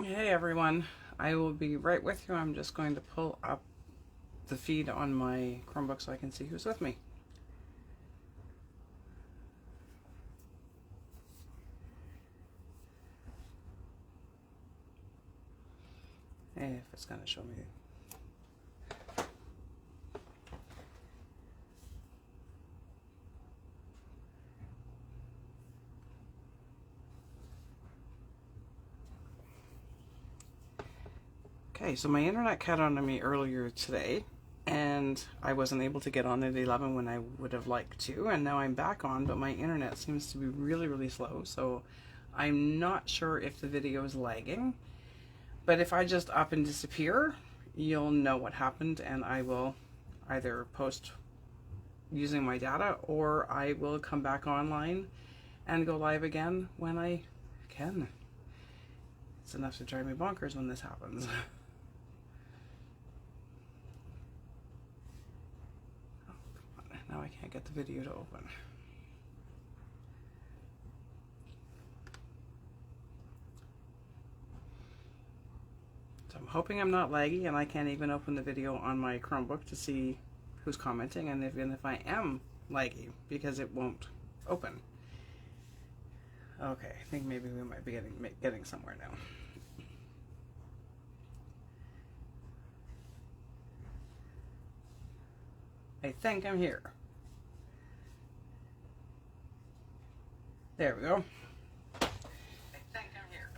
Hey everyone, I will be right with you. I'm just going to pull up the feed on my Chromebook so I can see who's with me. If it's going to show me. Okay, so my internet cut on me earlier today, and I wasn't able to get on at 11 when I would have liked to, and now I'm back on, but my internet seems to be really slow, so I'm not sure if the video is lagging, but if I just up and disappear, you'll know what happened, and I will either post using my data, or I will come back online and go live again when I can. It's enough to drive me bonkers when this happens. Now I can't get the video to open. So I'm hoping I'm not laggy and I can't even open the video on my Chromebook to see who's commenting, and if I am laggy, because it won't open. Okay, I think maybe we might be getting somewhere now. I think I'm here. There we go. I think I'm here.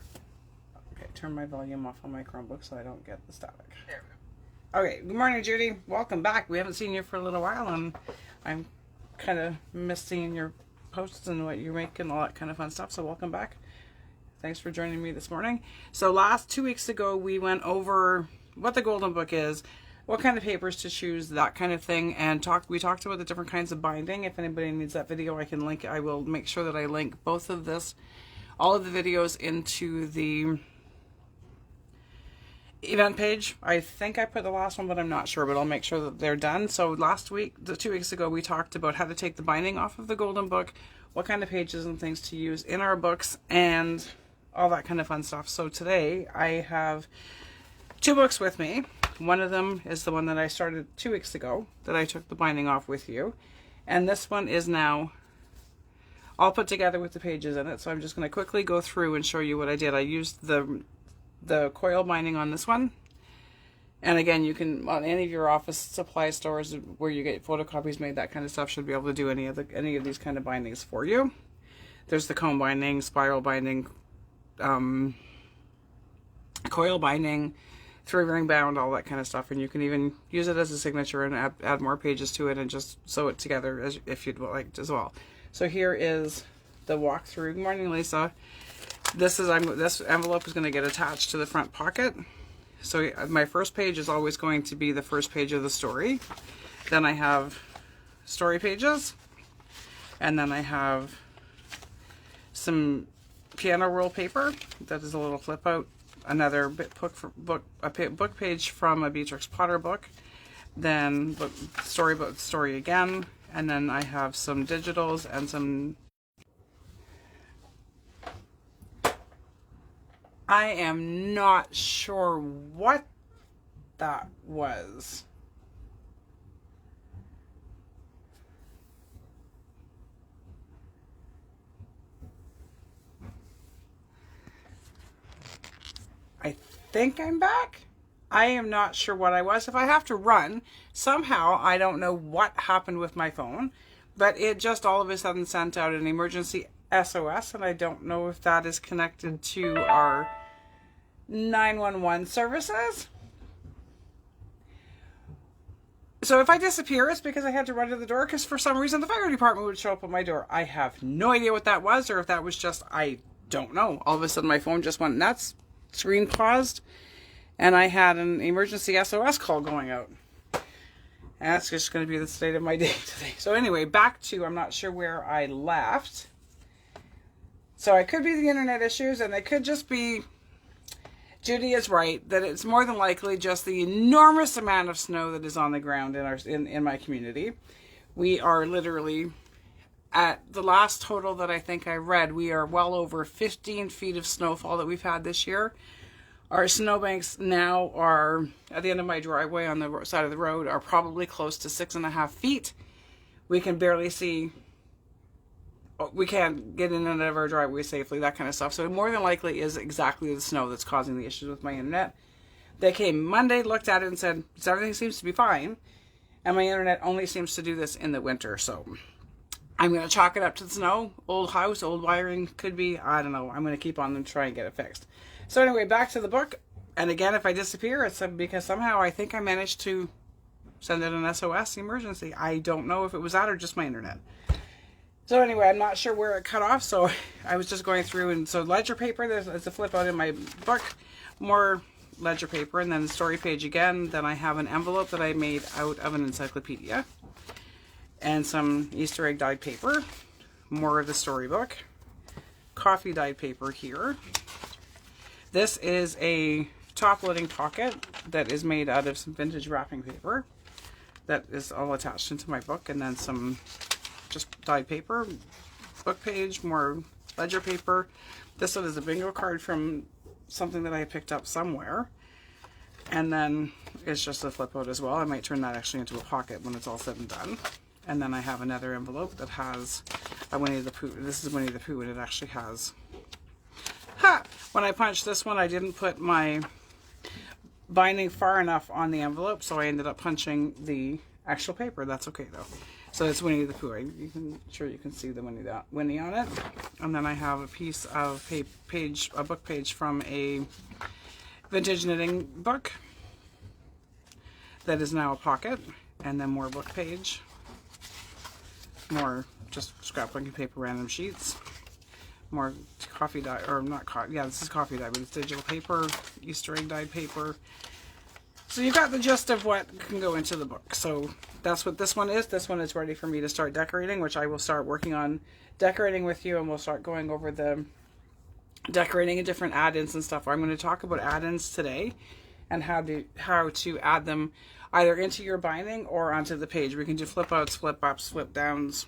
Okay, turn my volume off on my Chromebook so I don't get the static. There we go. Okay, good morning, Judy. Welcome back. We haven't seen you for a little while, and I'm kind of missed seeing your posts and what you're making, all that kind of fun stuff, so welcome back. Thanks for joining me this morning. So 2 weeks ago, we went over what the Golden Book is, what kind of papers to choose, that kind of thing, and we talked about the different kinds of binding. If anybody needs that video, I will make sure that I link all of the videos into the event page. I think I put the last one, but I'm not sure, but I'll make sure that they're done. So 2 weeks ago, we talked about how to take the binding off of the Golden Book, what kind of pages and things to use in our books, and all that kind of fun stuff. So today I have 2 books with me. One of them is the one that I started 2 weeks ago, that I took the binding off with you. And this one is now all put together with the pages in it. So I'm just going to quickly go through and show you what I did. I used the coil binding on this one. And again, you can, on any of your office supply stores where you get photocopies made, that kind of stuff, should be able to do any of these kind of bindings for you. There's the cone binding, spiral binding, coil binding, 3-ring bound, all that kind of stuff, and you can even use it as a signature and add more pages to it and just sew it together as if you'd like as well. So here is the walkthrough. Good morning, Lisa. This envelope is going to get attached to the front pocket. So my first page is always going to be the first page of the story. Then I have story pages, and then I have some piano roll paper that is a little flip out. Another book page from a Beatrix Potter book, then story again, and then I have some digitals and some. I am not sure what that was. I think I'm back. I am not sure what I was. If I have to run, somehow, I don't know what happened with my phone, but it just all of a sudden sent out an emergency SOS, and I don't know if that is connected to our 911 services. So if I disappear, it's because I had to run to the door, because for some reason the fire department would show up at my door. I have no idea what that was, or if that was just, I don't know. All of a sudden my phone just went nuts. Screen paused, and I had an emergency SOS call going out. And that's just going to be the state of my day today. So anyway, back to, I'm not sure where I left. So it could be the internet issues, and it could just be, Judy is right, that it's more than likely just the enormous amount of snow that is on the ground in my community. We are literally, at the last total that I think I read, we are well over 15 feet of snowfall that we've had this year. Our snowbanks now are at the end of my driveway on the side of the road are probably close to 6.5 feet. We can barely see, we can't get in and out of our driveway safely, that kind of stuff. So it more than likely is exactly the snow that's causing the issues with my internet. They came Monday, looked at it and said, everything seems to be fine. And my internet only seems to do this in the winter. So I'm going to chalk it up to the snow. Old house, old wiring, could be, I don't know. I'm going to keep on and try and get it fixed. So anyway, back to the book. And again, if I disappear, it's because somehow I think I managed to send it an SOS emergency. I don't know if it was that or just my internet. So anyway, I'm not sure where it cut off. So I was just going through, and so ledger paper, there's a flip out in my book. More ledger paper, and then the story page again. Then I have an envelope that I made out of an encyclopedia. And some Easter egg dyed paper. More of the storybook. Coffee dyed paper here. This is a top-loading pocket that is made out of some vintage wrapping paper that is all attached into my book, and then some just dyed paper, book page, more ledger paper. This one is a bingo card from something that I picked up somewhere, and then it's just a flip out as well. I might turn that actually into a pocket when it's all said and done. And then I have another envelope that has a Winnie the Pooh. This is Winnie the Pooh, and it actually has... Ha! When I punched this one, I didn't put my binding far enough on the envelope, so I ended up punching the actual paper. That's okay though. So it's Winnie the Pooh. You can see the Winnie on it. And then I have a piece of a book page from a vintage knitting book that is now a pocket, and then more book page, more just scrapbooking paper, random sheets. More coffee dye, or not coffee, yeah, this is coffee dye, but it's digital paper, Easter egg dyed paper. So you've got the gist of what can go into the book. So that's what this one is. This one is ready for me to start decorating, which I will start working on decorating with you, and we'll start going over the decorating and different add-ins and stuff. I'm going to talk about add-ins today and how to add them either into your binding or onto the page. We can do flip outs, flip ups, flip downs,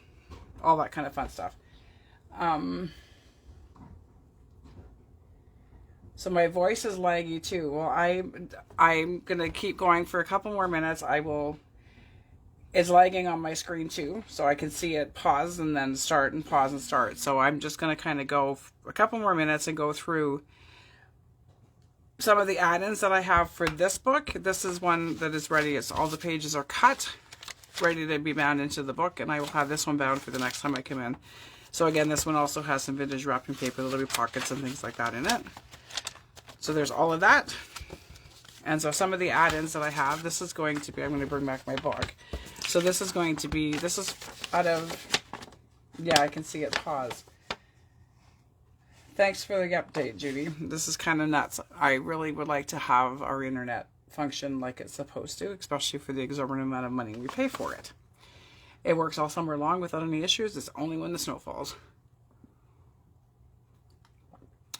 all that kind of fun stuff. So my voice is laggy too. Well, I'm gonna keep going for a couple more minutes. It's lagging on my screen too, so I can see it pause and then start and pause and start. So I'm just gonna kind of go a couple more minutes and go through some of the add-ins that I have for this book. This is one that is ready. It's all the pages are cut, ready to be bound into the book, and I will have this one bound for the next time I come in. So again, this one also has some vintage wrapping paper, little pockets and things like that in it. So there's all of that. And so some of the add-ins that I have, this is going to be, I'm going to bring back my book. So this is going to be, this is out of, yeah, I can see it pause. Thanks for the update, Judy. This is kind of nuts. I really would like to have our internet function like it's supposed to, especially for the exorbitant amount of money we pay for it. It works all summer long without any issues. It's only when the snow falls.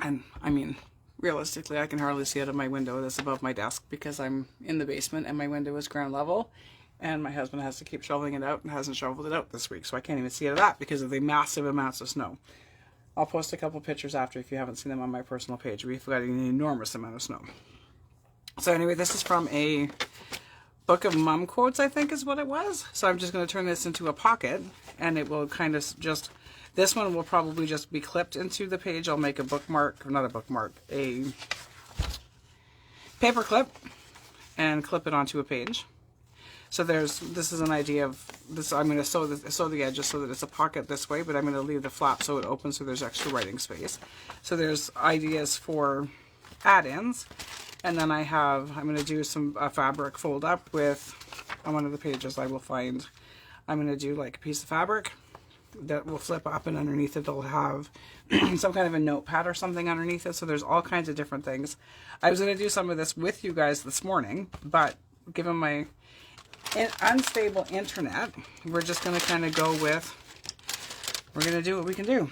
And, I mean... realistically, I can hardly see out of my window that's above my desk because I'm in the basement and my window is ground level, and my husband has to keep shoveling it out and hasn't shoveled it out this week, so I can't even see out of that because of the massive amounts of snow. I'll post a couple pictures after if you haven't seen them on my personal page. We've got an enormous amount of snow. So anyway, this is from a book of mum quotes, I think is what it was. So I'm just going to turn this into a pocket, and it will kind of just... This one will probably just be clipped into the page. I'll make a bookmark, or not a bookmark, a paper clip, and clip it onto a page. So this is an idea of this. I'm going to sew the edges so that it's a pocket this way, but I'm going to leave the flap so it opens so there's extra writing space. So there's ideas for add-ins, and then I'm going to do some fabric fold up with, on one of the pages I will find, I'm going to do like a piece of fabric that will flip up, and underneath it it'll have some kind of a notepad or something underneath it. So there's all kinds of different things. I was going to do some of this with you guys this morning, but given my unstable internet, we're just going to kind of go with, we're going to do what we can do.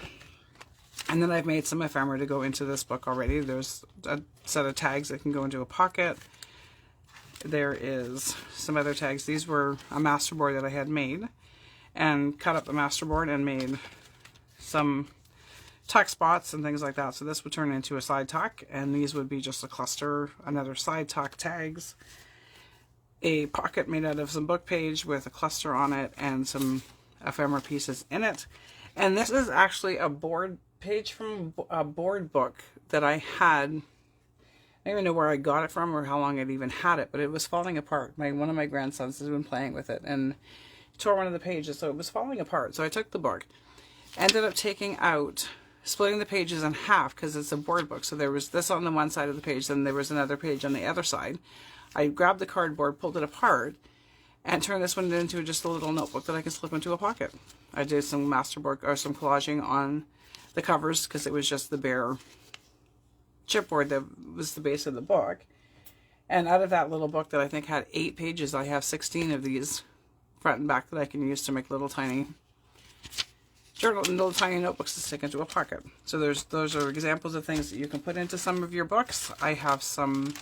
And then I've made some ephemera to go into this book already. There's a set of tags that can go into a pocket. There is some other tags. These were a masterboard that I had made, and cut up the masterboard and made some tuck spots and things like that. So this would turn into a side tuck, and these would be just a cluster, another side tuck, tags, a pocket made out of some book page with a cluster on it and some ephemera pieces in it. And this is actually a board page from a board book that I had. I don't even know where I got it from or how long I'd even had it, but it was falling apart. One of my grandsons has been playing with it and tore one of the pages, so it was falling apart. So I took the book, ended up splitting the pages in half because it's a board book. So there was this on the one side of the page, then there was another page on the other side. I grabbed the cardboard, pulled it apart, and turned this one into just a little notebook that I can slip into a pocket. I did some masterboard or some collaging on the covers because it was just the bare chipboard that was the base of the book. And out of that little book that I think had 8 pages, I have 16 of these front and back that I can use to make little tiny notebooks to stick into a pocket. So those are examples of things that you can put into some of your books. I have some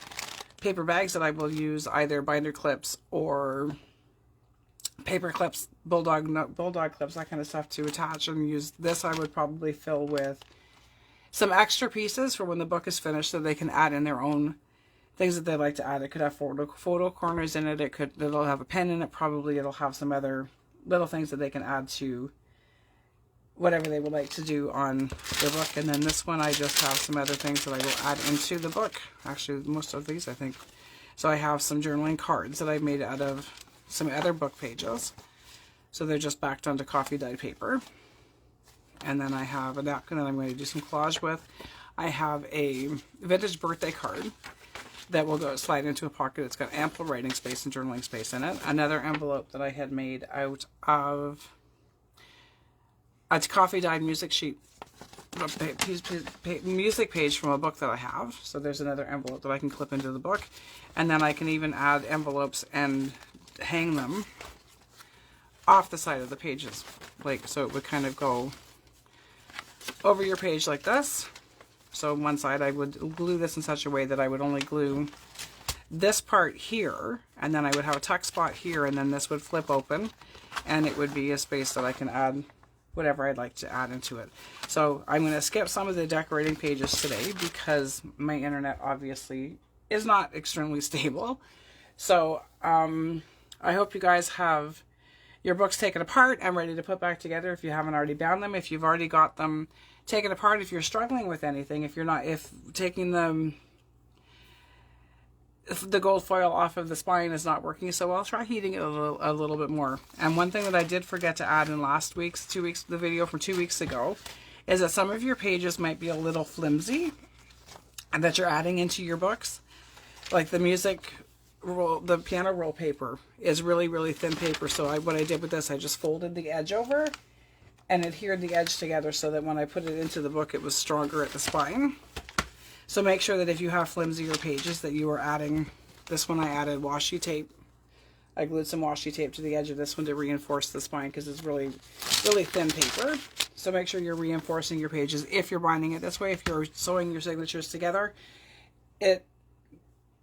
paper bags that I will use, either binder clips or paper clips, bulldog clips, that kind of stuff to attach and use. This I would probably fill with some extra pieces for when the book is finished, so they can add in their own things that they like to add. It could have photo corners in it. It'll have a pen in it. Probably it'll have some other little things that they can add to whatever they would like to do on their book. And then this one, I just have some other things that I will add into the book. Actually, most of these, I think. So I have some journaling cards that I made out of some other book pages. So they're just backed onto coffee dyed paper. And then I have a napkin that I'm going to do some collage with. I have a vintage birthday card that will slide into a pocket. It's got ample writing space and journaling space in it. Another envelope that I had made out of a coffee dyed music sheet, music page from a book that I have. So there's another envelope that I can clip into the book. And then I can even add envelopes and hang them off the side of the pages. So it would kind of go over your page like this. So one side I would glue this in such a way that I would only glue this part here, and then I would have a tuck spot here, and then this would flip open, and it would be a space that I can add whatever I'd like to add into it. So I'm going to skip some of the decorating pages today because my internet obviously is not extremely stable. So I hope you guys have your books taken apart and ready to put back together if you haven't already bound them. If you've already got them taken apart, if you're struggling with anything, if taking the gold foil off of the spine is not working so well, try heating it a little bit more. And one thing that I did forget to add in the video from 2 weeks ago, is that some of your pages might be a little flimsy and that you're adding into your books. Like the piano roll paper is really, really thin paper. So what I did with this, I just folded the edge over and adhered the edge together so that when I put it into the book, it was stronger at the spine. So make sure that if you have flimsier pages that you are adding, this one I added washi tape. I glued some washi tape to the edge of this one to reinforce the spine because it's really, really thin paper. So make sure you're reinforcing your pages if you're binding it this way. If you're sewing your signatures together, it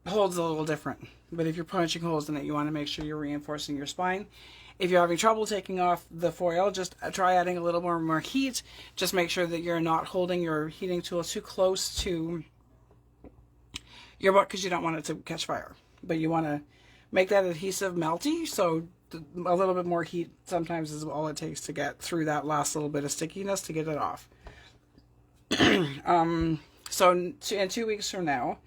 holds a little different. But if you're punching holes in it, you want to make sure you're reinforcing your spine. If you're having trouble taking off the foil, just try adding a little more heat. Just make sure that you're not holding your heating tool too close to your book because you don't want it to catch fire. But you want to make that adhesive melty, so a little bit more heat sometimes is all it takes to get through that last little bit of stickiness to get it off. So in 2 weeks from now,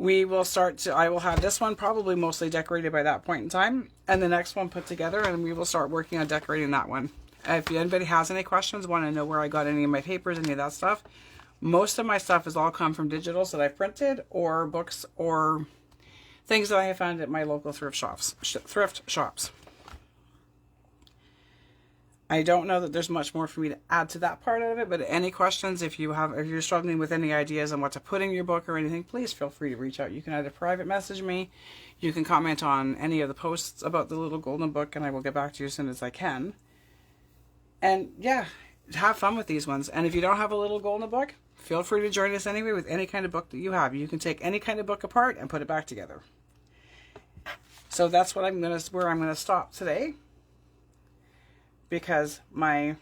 I will have this one probably mostly decorated by that point in time, and the next one put together, and we will start working on decorating that one. If anybody has any questions, want to know where I got any of my papers, any of that stuff, most of my stuff has all come from digitals that I've printed, or books, or things that I have found at my local thrift shops. I don't know that there's much more for me to add to that part of it, but any questions, if you're struggling with any ideas on what to put in your book or anything, please feel free to reach out. You can either private message me, you can comment on any of the posts about the little golden book, and I will get back to you as soon as I can. And yeah, have fun with these ones. And if you don't have a little golden book, feel free to join us anyway with any kind of book that you have. You can take any kind of book apart and put it back together. So that's where I'm gonna stop today, because my